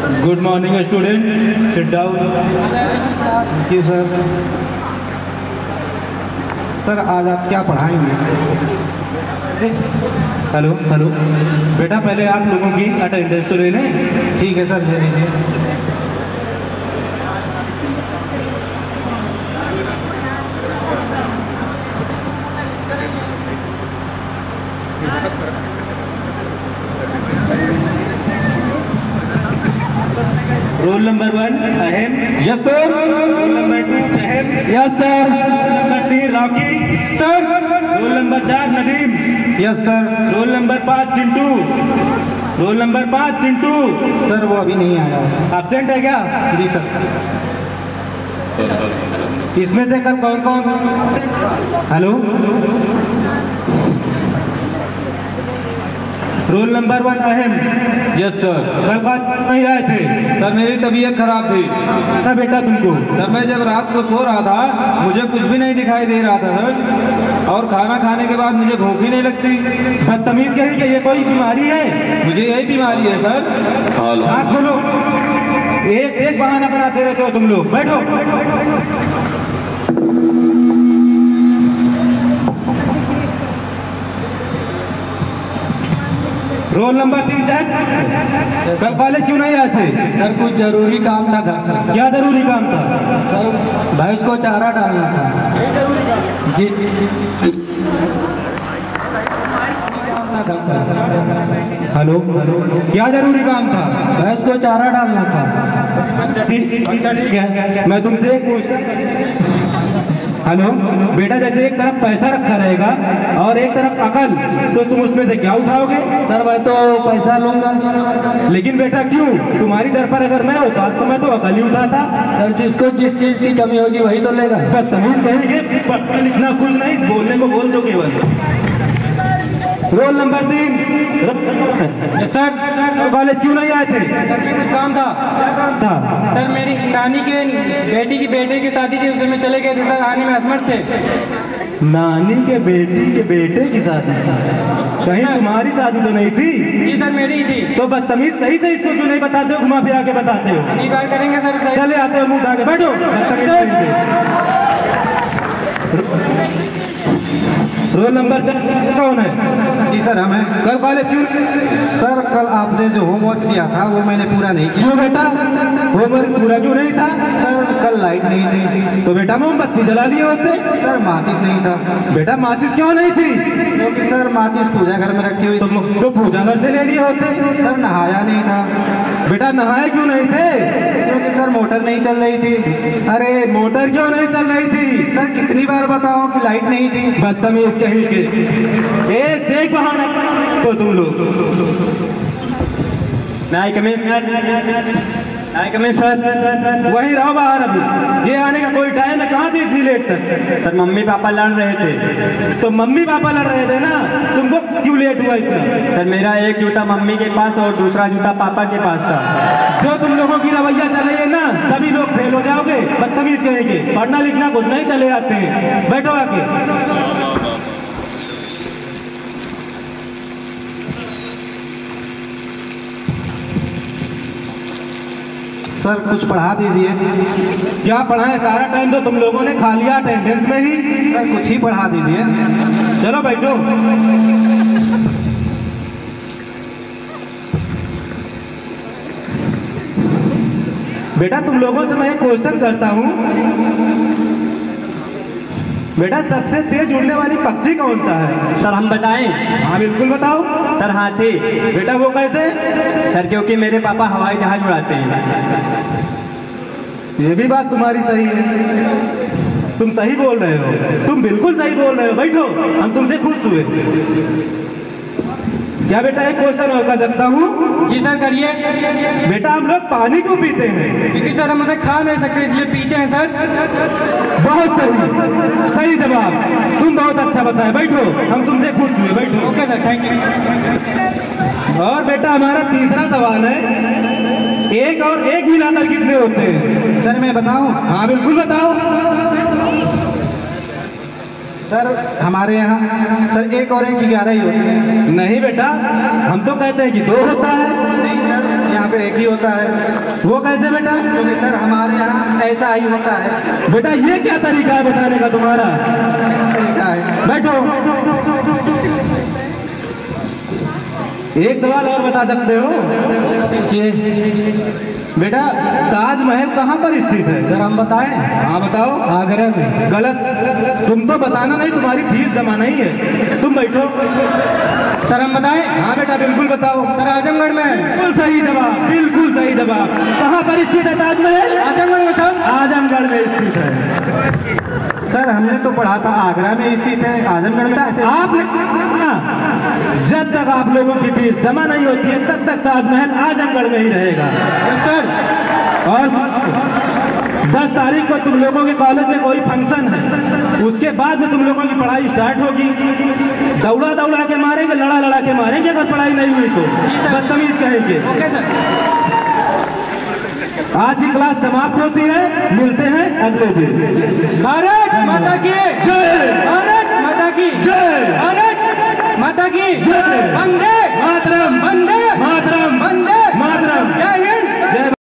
Good morning student, sit down. Thank you sir. Sir आज आप क्या पढ़ाएंगे? हेलो हेलो बेटा, पहले आप लोगों की अटेंडेंस तो ले लें। ठीक है सर, ले लीजिए। Role number 1 Aham. Yes sir. Role number 2 चहम। यस sir. Roll number 3 Rocky. Sir. Role number 4 Nadeem. Yes sir. Role number 5 Chintu. Roll number 5 Chintu. Sir वो अभी नहीं आया। एब्सेंट है क्या? जी सर। इसमें से कल कौन कौन? Hello, role number 1 Aham. Yes sir. कल बात नहीं आए थे? सर मेरी तबीयत खराब थी। ना बेटा तुमको? सर मैं जब रात को सो रहा था मुझे कुछ भी नहीं दिखाई दे रहा था सर, और खाना खाने के बाद मुझे भूख ही नहीं लगती। बदतमीज कही कि ये कोई बीमारी है? मुझे यही बीमारी है सर। आँख खोलो। एक एक बहाना बनाते रहते हो तुम लोग। बैठो। Roll number 3 check. कल कॉलेज क्यों नहीं आए थे? सर कुछ जरूरी काम था घर। क्या जरूरी काम था? सर भैंस को चारा डालना था। जरूरी काम? जी। हेलो, क्या जरूरी काम था? भैंस को चारा डालना था। ठीक है, मैं तुमसे एक क्वेश्चन। हेलो बेटा, जैसे एक तरफ पैसा रखा रहेगा और एक तरफ अकल, तो तुम उसमें से क्या उठाओगे? सर मैं तो पैसा लूंगा। लेकिन बेटा क्यों? तुम्हारी दर पर अगर मैं होता तो मैं तो अकल ही उठाता। सर जिसको जिस चीज की कमी होगी वही तो लेगा। बदतमीज कहेंगे, पढ़ना लिखना कुछ नहीं, बोलने को बोल दो केवल। Roll number 3। सर कॉलेज क्यों नहीं आए थे? कुछ काम था। सर मेरी नानी के बेटी की बेटे की शादी थी, उसमें चले गए थे सर, आने में असमर्थ थे। नानी के बेटी के बेटे की शादी? कहीं तुम्हारी शादी तो नहीं थी? जी सर मेरी ही थी। तो बदतमीज सही से इसको क्यों नहीं बताते हो, घुमा फिरा के बताते हो? अगली बार करेंगे सर। चले आते हो मुंह उठा के। बैठो। बदतमीज कहेंगे। रोल नंबर 4 कौन है? जी सर हम हैं। कल कॉलेज क्यों? सर कल आपने जो होमवर्क दिया था वो मैंने पूरा नहीं किया। क्यों बेटा, होमवर्क पूरा क्यों नहीं था? सर कल लाइट नहीं थी। तो बेटा मोमबत्ती जला लिए होते। सर माचिस नहीं था। बेटा माचिस क्यों नहीं थी? क्योंकि सर माचिस पूजा घर में रखी हुई थी। तो पूजा घर से ले लिए होते। सर नहाया नहीं था। बेटा नहाए क्यों नहीं थे? क्योंकि सर मोटर नहीं चल रही थी। अरे मोटर क्यों नहीं चल रही थी? सर कितनी बार बताओ कि लाइट नहीं थी। बदतमीज कहीं के। एक बहाना तो तुम लोग। नाइक में सर वही रहो बाहर। अभी ये आने का कोई टाइम है? कहाँ थी इतनी लेट तक? सर मम्मी पापा लड़ रहे थे। तो मम्मी पापा लड़ रहे थे ना, तुमको क्यों लेट हुआ इतना? सर मेरा एक जूता मम्मी के पास और दूसरा जूता पापा के पास था। जो तुम लोगों की रवैया चल रही है ना, सभी लोग फेल हो जाओगे। बदतमीज कहेंगे, पढ़ना लिखना कुछ नहीं, चले आते हैं। बैठो आके। सर कुछ पढ़ा दीजिए। क्या पढ़ाएं? सारा टाइम तो तुम लोगों ने खा लिया अटेंडेंस में ही। सर कुछ ही पढ़ा दीजिए। चलो बैठो। बेटा तुम लोगों से मैं एक क्वेश्चन करता हूँ। बेटा सबसे तेज उड़ने वाली पक्षी कौन सा है? सर हम बताएं? हाँ बिल्कुल बताओ। सर हाथी। बेटा वो कैसे? सर क्योंकि मेरे पापा हवाई जहाज उड़ाते हैं। ये भी बात तुम्हारी सही है, तुम सही बोल रहे हो, तुम बिल्कुल सही बोल रहे हो। बैठो, हम तुमसे खुश हुए। क्या बेटा एक क्वेश्चन और कर सकता हूँ? जी सर करिए। बेटा हम लोग पानी क्यों पीते हैं? क्योंकि सर हम उसे खा नहीं सकते इसलिए पीते हैं सर। बहुत सही, सही जवाब। तुम बहुत अच्छा बताए। बैठो, हम तुमसे खुश हुए। बैठो। Okay sir, thank you. और बेटा हमारा तीसरा सवाल है, एक और एक मिलाकर कितने होते हैं? सर मैं बताऊं? हाँ बिल्कुल बताओ। सर हमारे यहाँ सर 1 और 1 11 ही होते हैं। नहीं बेटा, हम तो कहते हैं कि 2 होता है। नहीं सर, यहाँ पे एक ही होता है, वो कैसे बेटा? क्योंकि सर हमारे यहाँ ऐसा ही होता है। बेटा ये क्या तरीका है बताने का तुम्हारा? तरीका है। बैठो। एक सवाल और बता सकते हो? बेटा ताजमहल कहाँ पर स्थित है? सर हम बताएं? हाँ बताओ। आगरा में। गलत, तुम तो बताना नहीं, तुम्हारी फीस जमा नहीं है। तुम बैठो। सर हम बताएं? हाँ बेटा बिल्कुल बताओ। सर आजमगढ़ में। बिल्कुल सही जवाब, बिल्कुल सही जवाब। कहाँ पर स्थित है ताजमहल? आजमगढ़ में सर। आजमगढ़ में स्थित है। सर हमने तो पढ़ा था आगरा में स्थित है, आजमगढ़ में कैसे? जब तक आप लोगों की फीस जमा नहीं होती है तब तक ताजमहल आजमगढ़ में ही रहेगा। सर और 10 तारीख को तुम लोगों के कॉलेज में कोई फंक्शन है, उसके बाद में तुम लोगों की पढ़ाई स्टार्ट होगी। दौड़ा दौड़ा के मारेंगे, लड़ा लड़ा के मारेंगे, अगर पढ़ाई नहीं हुई तो बदतमीज कहेंगे। Okay sir. आज की क्लास समाप्त होती है, मिलते हैं अगले दिन। भारत माता की जय। भारत